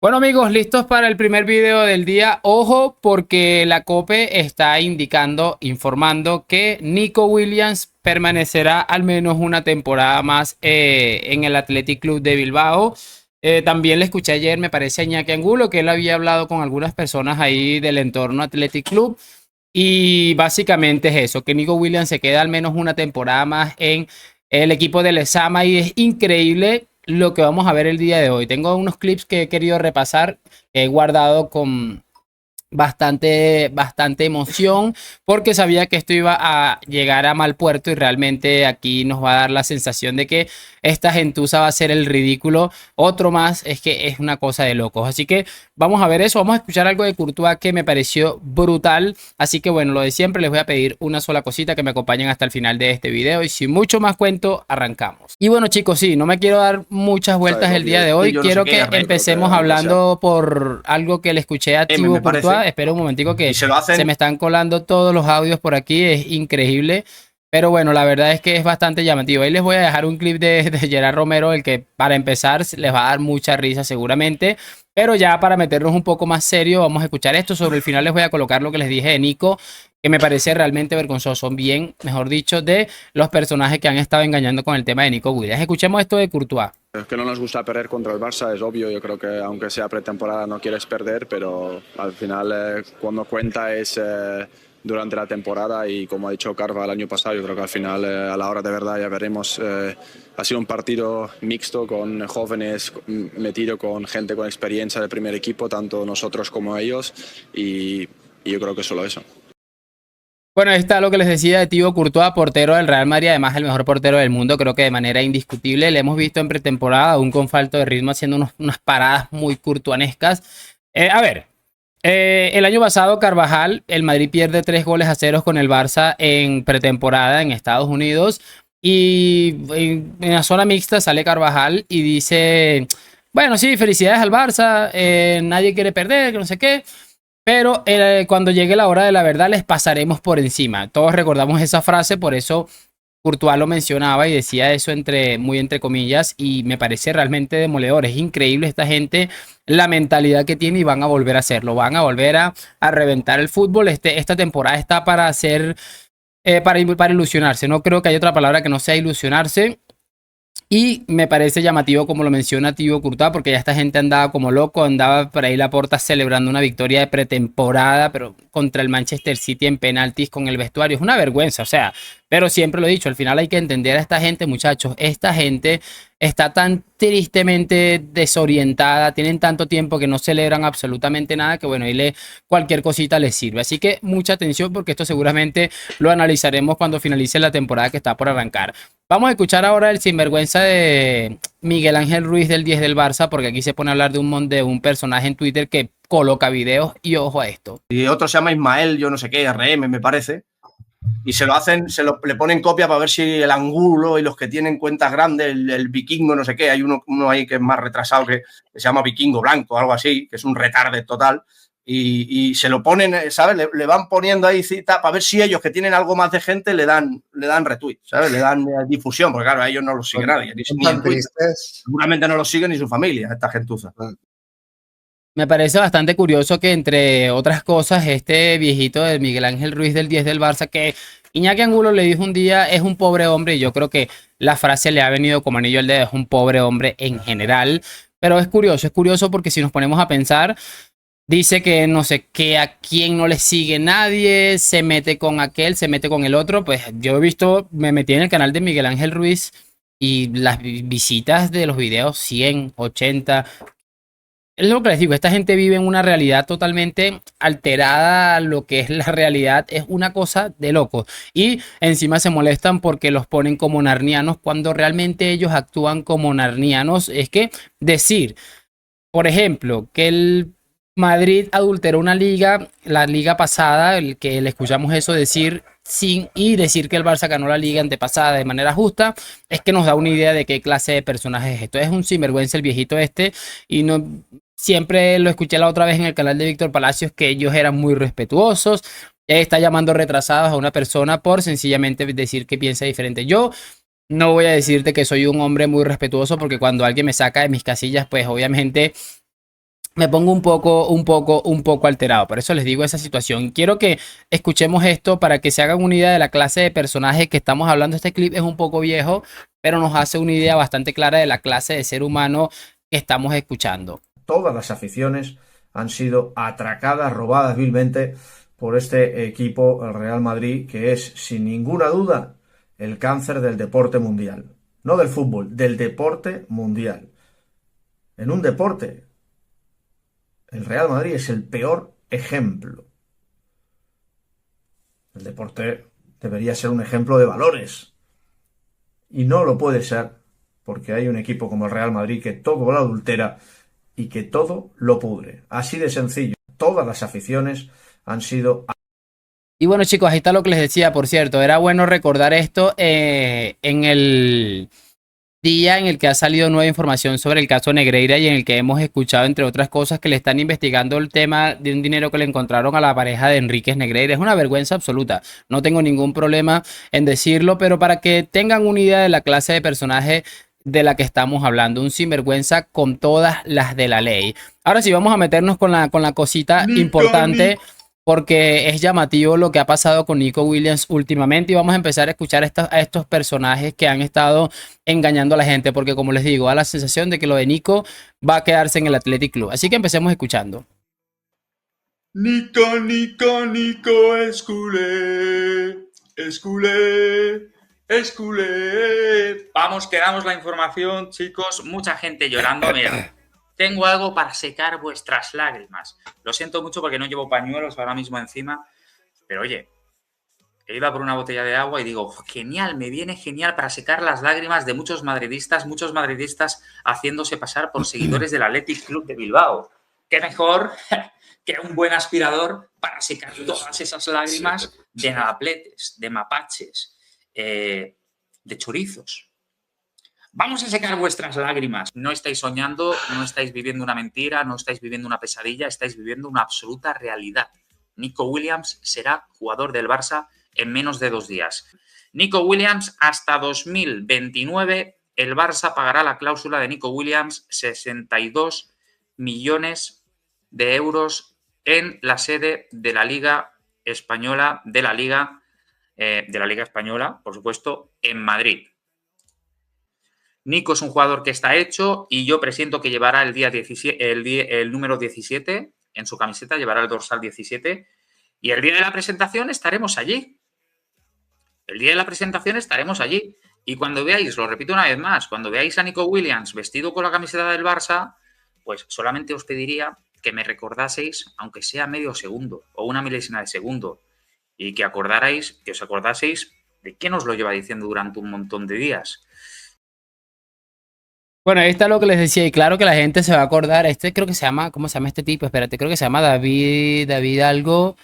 Bueno amigos, listos para el primer video del día. Ojo porque la COPE está informando que Nico Williams permanecerá al menos una temporada más en el Athletic Club de Bilbao. También le escuché ayer, me parece, a Iñaki Angulo, que él había hablado con algunas personas ahí del entorno Athletic Club. Y básicamente es eso, que Nico Williams se queda al menos una temporada más en el equipo de Lezama y es increíble lo que vamos a ver el día de hoy. Tengo unos clips que he querido repasar, que he guardado con bastante emoción porque sabía que esto iba a llegar a mal puerto y realmente aquí nos va a dar la sensación de que esta gentuza va a ser el ridículo. Otro más, es que es una cosa de locos. Así que vamos a ver eso, vamos a escuchar algo de Courtois que me pareció brutal. Así que bueno, lo de siempre, les voy a pedir una sola cosita, que me acompañen hasta el final de este video y sin mucho más cuento, arrancamos. Y bueno chicos, sí, no me quiero dar muchas vueltas el día de hoy, quiero que empecemos hablando por algo que le escuché a Thibaut Courtois. Espera un momentico que se me están colando todos los audios por aquí, es increíble. Pero bueno, la verdad es que es bastante llamativo. Ahí les voy a dejar un clip de Gerard Romero, el que para empezar les va a dar mucha risa seguramente. Pero ya para meternos un poco más serio, vamos a escuchar esto. Sobre el final les voy a colocar lo que les dije de Nico, que me parece realmente vergonzoso, bien, mejor dicho, de los personajes que han estado engañando con el tema de Nico Williams. Escuchemos esto de Courtois. Es que no nos gusta perder contra el Barça, es obvio. Yo creo que aunque sea pretemporada no quieres perder, pero al final cuando cuenta es durante la temporada, y como ha dicho Carva el año pasado, yo creo que al final a la hora de verdad ya veremos. Ha sido un partido mixto con jóvenes metido con gente con experiencia del primer equipo, tanto nosotros como ellos, y yo creo que solo eso. Bueno, ahí está lo que les decía de Thibaut Courtois, portero del Real Madrid, además el mejor portero del mundo, creo que de manera indiscutible. Le hemos visto en pretemporada, aún con falta de ritmo, haciendo unas paradas muy courtoinescas. El año pasado Carvajal, el Madrid pierde 3-0 con el Barça en pretemporada en Estados Unidos. Y en la zona mixta sale Carvajal y dice, bueno, sí, felicidades al Barça, nadie quiere perder, que no sé qué. Pero cuando llegue la hora de la verdad les pasaremos por encima. Todos recordamos esa frase, por eso Courtois lo mencionaba y decía eso muy entre comillas, y me parece realmente demoledor. Es increíble esta gente, la mentalidad que tiene, y van a volver a hacerlo. Van a volver a reventar el fútbol. Esta temporada está para hacer, para ilusionarse. No creo que haya otra palabra que no sea ilusionarse. Y me parece llamativo como lo menciona Thibaut Courtois, porque ya esta gente andaba como loco, andaba por ahí Laporta celebrando una victoria de pretemporada, pero contra el Manchester City en penaltis con el vestuario. Es una vergüenza, o sea, pero siempre lo he dicho, al final hay que entender a esta gente, muchachos. Esta gente está tan tristemente desorientada, tienen tanto tiempo que no celebran absolutamente nada, que bueno, cualquier cosita les sirve. Así que mucha atención, porque esto seguramente lo analizaremos cuando finalice la temporada que está por arrancar. Vamos a escuchar ahora el sinvergüenza de Miguel Ángel Ruiz del 10 del Barça, porque aquí se pone a hablar de un personaje en Twitter que coloca videos, y ojo a esto. Y otro se llama Ismael, yo no sé qué, RM me parece, y se lo hacen, le ponen copia para ver si el Angulo y los que tienen cuentas grandes, el Vikingo, no sé qué, hay uno ahí que es más retrasado que se llama Vikingo Blanco, algo así, que es un retarde total. Y se lo ponen, ¿sabes? Le van poniendo ahí cita para ver si ellos, que tienen algo más de gente, le dan retweet, ¿sabes? Le dan difusión, porque claro, a ellos no los sigue nadie. Ni en Twitter. Seguramente no los sigue ni su familia, esta gentuza. Me parece bastante curioso que, entre otras cosas, este viejito de Miguel Ángel Ruiz del 10 del Barça, que Iñaki Angulo le dijo un día, es un pobre hombre, y yo creo que la frase le ha venido como anillo al dedo, es un pobre hombre en general. Pero es curioso porque si nos ponemos a pensar, dice que no sé qué, a quién no le sigue nadie, se mete con aquel, se mete con el otro. Pues yo he visto, me metí en el canal de Miguel Ángel Ruiz y las visitas de los videos, 100, 80. Es lo que les digo, esta gente vive en una realidad totalmente alterada a lo que es la realidad. Es una cosa de locos. Y encima se molestan porque los ponen como narnianos, cuando realmente ellos actúan como narnianos. Es que decir, por ejemplo, que el Madrid adulteró una liga, la liga pasada, el que le escuchamos eso decir y decir que el Barça ganó la liga antepasada de manera justa, es que nos da una idea de qué clase de personaje es esto. Es un sinvergüenza el viejito este, y no siempre lo escuché la otra vez en el canal de Víctor Palacios, que ellos eran muy respetuosos. Está llamando retrasados a una persona por sencillamente decir que piensa diferente. Yo no voy a decirte que soy un hombre muy respetuoso, porque cuando alguien me saca de mis casillas, pues obviamente me pongo un poco alterado. Por eso les digo esa situación. Quiero que escuchemos esto para que se hagan una idea de la clase de personaje que estamos hablando. Este clip es un poco viejo, pero nos hace una idea bastante clara de la clase de ser humano que estamos escuchando. Todas las aficiones han sido atracadas, robadas vilmente por este equipo, el Real Madrid, que es sin ninguna duda el cáncer del deporte mundial. No del fútbol, del deporte mundial. En un deporte, el Real Madrid es el peor ejemplo. El deporte debería ser un ejemplo de valores. Y no lo puede ser, porque hay un equipo como el Real Madrid que todo lo adultera y que todo lo pudre. Así de sencillo. Todas las aficiones han sido... Y bueno, chicos, ahí está lo que les decía. Por cierto, era bueno recordar esto en el día en el que ha salido nueva información sobre el caso Negreira y en el que hemos escuchado, entre otras cosas, que le están investigando el tema de un dinero que le encontraron a la pareja de Enríquez Negreira. Es una vergüenza absoluta. No tengo ningún problema en decirlo, pero para que tengan una idea de la clase de personaje de la que estamos hablando, un sinvergüenza con todas las de la ley. Ahora sí, vamos a meternos con la cosita importante, porque es llamativo lo que ha pasado con Nico Williams últimamente y vamos a empezar a escuchar a estos personajes que han estado engañando a la gente, porque como les digo, da la sensación de que lo de Nico va a quedarse en el Athletic Club. Así que empecemos escuchando. Nico, Nico, Nico es culé, es culé, es culé. Vamos, que damos la información, chicos. Mucha gente llorando. Mira, tengo algo para secar vuestras lágrimas. Lo siento mucho porque no llevo pañuelos ahora mismo encima, pero oye, iba por una botella de agua y digo, genial, me viene genial para secar las lágrimas de muchos madridistas haciéndose pasar por seguidores del Athletic Club de Bilbao. Qué mejor que un buen aspirador para secar todas esas lágrimas de nadapletes, de mapaches, de chorizos. Vamos a secar vuestras lágrimas. No estáis soñando, no estáis viviendo una mentira, no estáis viviendo una pesadilla, estáis viviendo una absoluta realidad. Nico Williams será jugador del Barça en menos de 2 días. Nico Williams hasta 2029, el Barça pagará la cláusula de Nico Williams 62 millones de euros en la sede de la Liga Española, de la Liga Española, por supuesto, en Madrid. Nico es un jugador que está hecho y yo presiento que llevará el número 17 en su camiseta, llevará el dorsal 17 y el día de la presentación estaremos allí. El día de la presentación estaremos allí y cuando veáis, lo repito una vez más, cuando veáis a Nico Williams vestido con la camiseta del Barça, pues solamente os pediría que me recordaseis, aunque sea medio segundo o una milésima de segundo, y que os acordaseis de quién os lo lleva diciendo durante un montón de días. Bueno, ahí está lo que les decía, y claro que la gente se va a acordar. Creo que se llama, ¿cómo se llama este tipo? Espérate, creo que se llama David algo,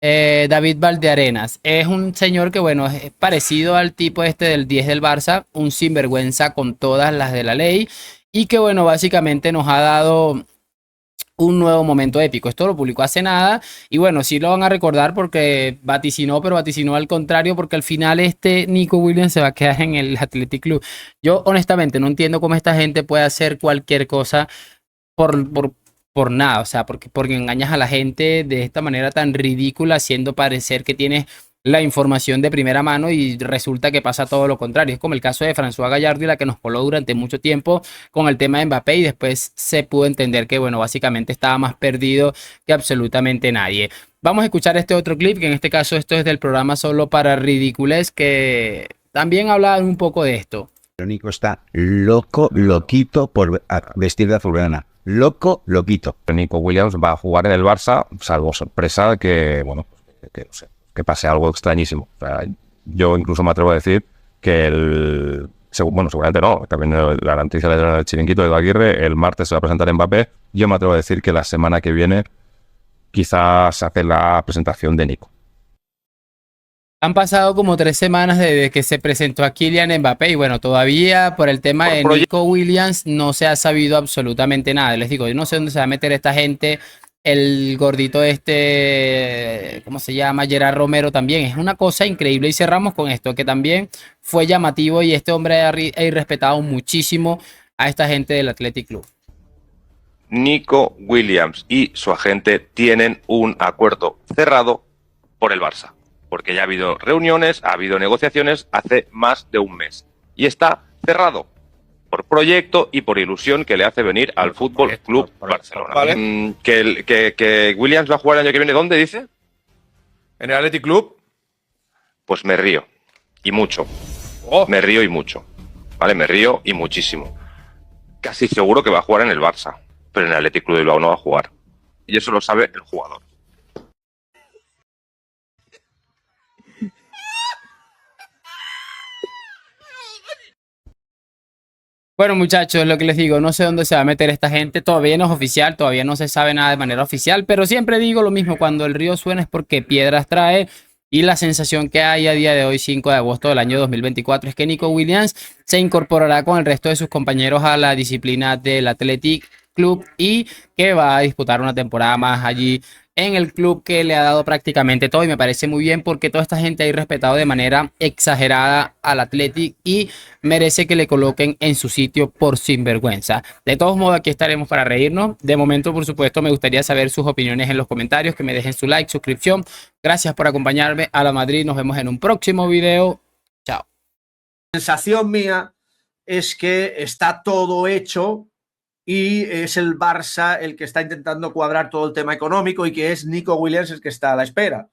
David Valdearenas. Es un señor que, bueno, es parecido al tipo este del 10 del Barça, un sinvergüenza con todas las de la ley, y que, bueno, básicamente nos ha dado un nuevo momento épico. Esto lo publicó hace nada y bueno, sí lo van a recordar porque vaticinó, pero vaticinó al contrario, porque al final Nico Williams se va a quedar en el Athletic Club. Yo honestamente no entiendo cómo esta gente puede hacer cualquier cosa por nada, o sea, porque engañas a la gente de esta manera tan ridícula, haciendo parecer que tienes la información de primera mano y resulta que pasa todo lo contrario. Es como el caso de François Gallardo y la que nos coló durante mucho tiempo con el tema de Mbappé y después se pudo entender que, bueno, básicamente estaba más perdido que absolutamente nadie. Vamos a escuchar este otro clip, que en este caso esto es del programa Solo para Ridiculez, que también habla un poco de esto. Nico está loquito por vestir de azulgrana. Loquito. Nico Williams va a jugar en el Barça, salvo sorpresa que, bueno, que no sé, que pase algo extrañísimo. O sea, yo incluso me atrevo a decir que seguramente no, también la noticia del chiringuito de Aguirre, el martes se va a presentar Mbappé. Yo me atrevo a decir que la semana que viene quizás se hace la presentación de Nico. Han pasado como 3 semanas desde que se presentó a Kylian Mbappé y bueno, todavía por el tema de Nico Williams no se ha sabido absolutamente nada. Les digo, yo no sé dónde se va a meter esta gente. El gordito ¿cómo se llama? Gerard Romero también. Es una cosa increíble. Y cerramos con esto, que también fue llamativo y este hombre ha irrespetado muchísimo a esta gente del Athletic Club. Nico Williams y su agente tienen un acuerdo cerrado por el Barça, porque ya ha habido reuniones, ha habido negociaciones hace más de un mes y está cerrado por proyecto y por ilusión que le hace venir al Fútbol Club Barcelona. Vale. Que Williams va a jugar el año que viene, ¿dónde dice? ¿En el Athletic Club? Pues me río y mucho. Oh. Me río y mucho. Vale, me río y muchísimo. Casi seguro que va a jugar en el Barça, pero en el Athletic Club de Bilbao no va a jugar. Y eso lo sabe el jugador. Bueno, muchachos, lo que les digo, no sé dónde se va a meter esta gente, todavía no es oficial, todavía no se sabe nada de manera oficial, pero siempre digo lo mismo, cuando el río suena es porque piedras trae, y la sensación que hay a día de hoy, 5 de agosto del año 2024, es que Nico Williams se incorporará con el resto de sus compañeros a la disciplina del Athletic Club y que va a disputar una temporada más allí en el club que le ha dado prácticamente todo, y me parece muy bien porque toda esta gente ha respetado de manera exagerada al Athletic y merece que le coloquen en su sitio por sinvergüenza. De todos modos, aquí estaremos para reírnos. De momento, por supuesto, me gustaría saber sus opiniones en los comentarios, que me dejen su like, suscripción. Gracias por acompañarme a la Madrid. Nos vemos en un próximo video. Chao. La sensación mía es que está todo hecho y es el Barça el que está intentando cuadrar todo el tema económico y que es Nico Williams el que está a la espera.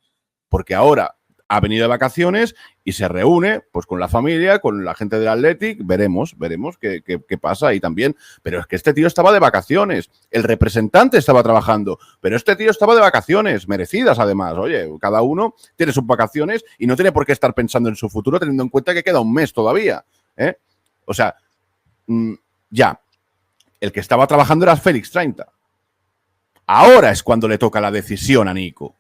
Porque ahora ha venido de vacaciones y se reúne pues con la familia, con la gente del Athletic. Veremos qué pasa ahí también. Pero es que este tío estaba de vacaciones. El representante estaba trabajando, pero este tío estaba de vacaciones, merecidas además. Oye, cada uno tiene sus vacaciones y no tiene por qué estar pensando en su futuro teniendo en cuenta que queda un mes todavía, ¿eh? O sea, ya. El que estaba trabajando era Félix 30. Ahora es cuando le toca la decisión a Nico.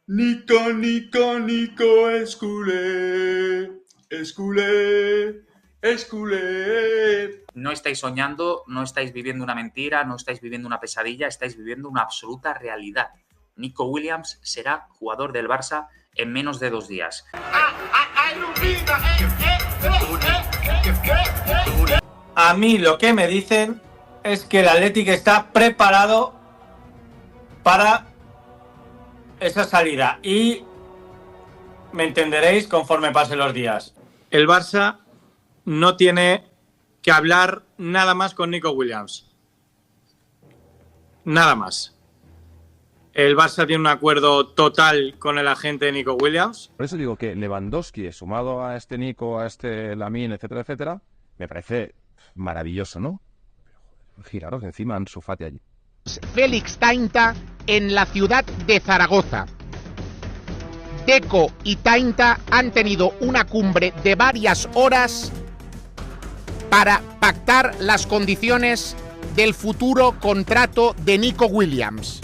Nico, Nico, Nico, es culé, es culé, es culé. No estáis soñando, no estáis viviendo una mentira, no estáis viviendo una pesadilla, estáis viviendo una absoluta realidad. Nico Williams será jugador del Barça en menos de 2 días. A mí lo que me dicen es que el Athletic está preparado para esa salida y me entenderéis conforme pasen los días. El Barça no tiene que hablar nada más con Nico Williams. Nada más. El Barça tiene un acuerdo total con el agente de Nico Williams. Por eso digo que Lewandowski, sumado a este Nico, a este Lamine, etcétera, etcétera, me parece maravilloso, ¿no? Giraros encima Ansu Fati allí. Félix 30 en la ciudad de Zaragoza. Deco y Tainta han tenido una cumbre de varias horas para pactar las condiciones del futuro contrato de Nico Williams.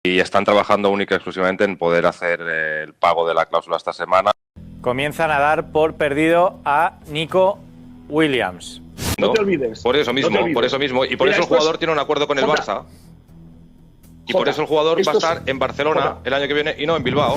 Y están trabajando única y exclusivamente en poder hacer el pago de la cláusula esta semana. Comienzan a dar por perdido a Nico Williams. No te olvides. Por eso mismo, por eso mismo. Y por eso el jugador tiene un acuerdo con el Barça. Y por eso el jugador va a estar en Barcelona el año que viene y no en Bilbao.